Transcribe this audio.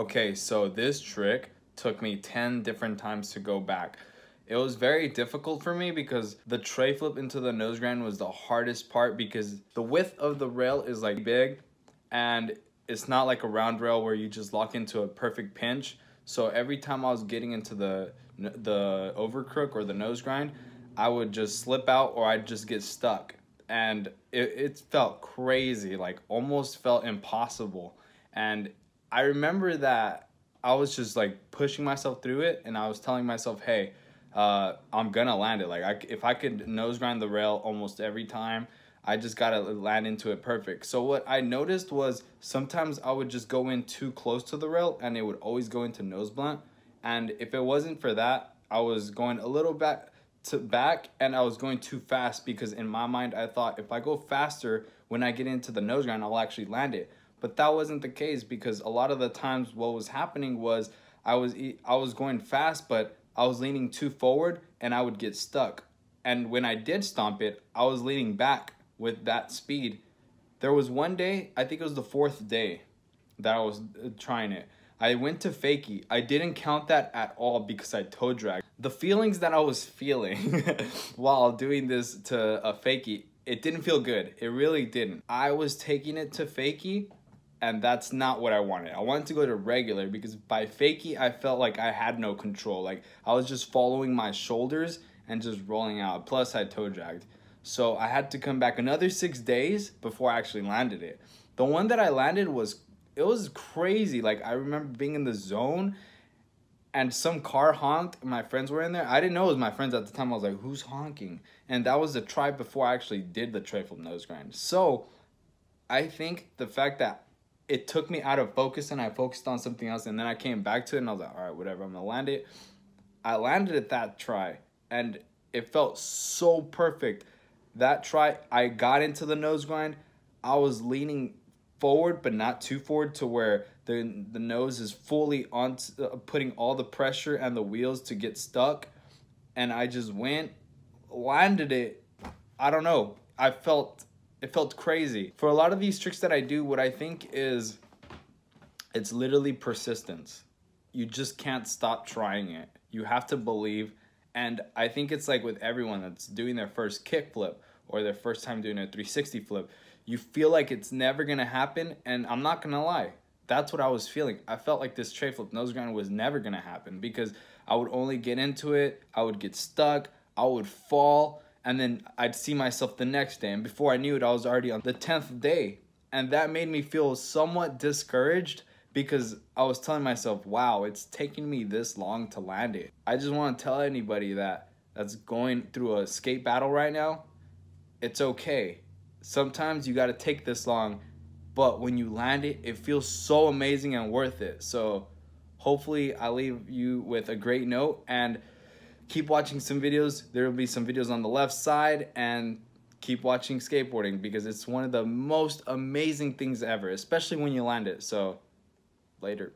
Okay, so this trick took me 10 different times to go back. It was very difficult for me because the tray flip into the nose grind was the hardest part because the width of the rail is like big and it's not like a round rail where you just lock into a perfect pinch. So every time I was getting into the overcrook or the nose grind, I would just slip out or I'd just get stuck. And it felt crazy, like almost felt impossible. And I remember that I was just like pushing myself through it, and I was telling myself, hey, I'm gonna land it. Like if I could nose grind the rail almost every time, I just gotta land into it perfect. So what I noticed was sometimes I would just go in too close to the rail and it would always go into nose blunt. And if it wasn't for that, I was going a little back and I was going too fast because in my mind I thought if I go faster when I get into the nose grind, I'll actually land it. But that wasn't the case because a lot of the times what was happening was I was going fast, but I was leaning too forward and I would get stuck. And when I did stomp it, I was leaning back with that speed. There was one day, I think it was the 4th day that I was trying it. I went to fakie. I didn't count that at all because I toe dragged. The feelings that I was feeling while doing this to a fakie, it didn't feel good. It really didn't. I was taking it to fakie, and that's not what I wanted. I wanted to go to regular because by fakie, I felt like I had no control. Like I was just following my shoulders and just rolling out. Plus I toe dragged. So I had to come back another 6 days before I actually landed it. The one that I landed it was crazy. Like I remember being in the zone and some car honked. My friends were in there. I didn't know it was my friends at the time. I was like, who's honking? And that was the try before I actually did the Tre Flip Nose Grind. So I think the fact that it took me out of focus and I focused on something else and then I came back to it and I was like, all right, whatever, I'm gonna land it. I landed it that try and it felt so perfect. That try, I got into the nose grind. I was leaning forward, but not too forward to where the nose is fully on, putting all the pressure and the wheels to get stuck. And I just went, landed it. I don't know. It felt crazy. For a lot of these tricks that I do, what I think is it's literally persistence. You just can't stop trying it. You have to believe. And I think it's like with everyone that's doing their first kick flip or their first time doing a 360 flip, you feel like it's never gonna happen. And I'm not gonna lie, that's what I was feeling. I felt like this Tre Flip Nose Grind was never gonna happen because I would only get into it, I would get stuck, I would fall, and then I'd see myself the next day. And before I knew it, I was already on the 10th day. And that made me feel somewhat discouraged because I was telling myself, wow, it's taking me this long to land it. I just want to tell anybody that's going through a skate battle right now, it's okay. Sometimes you got to take this long, but when you land it, it feels so amazing and worth it. So hopefully I leave you with a great note and keep watching some videos. There will be some videos on the left side, and keep watching skateboarding because it's one of the most amazing things ever, especially when you land it. So later.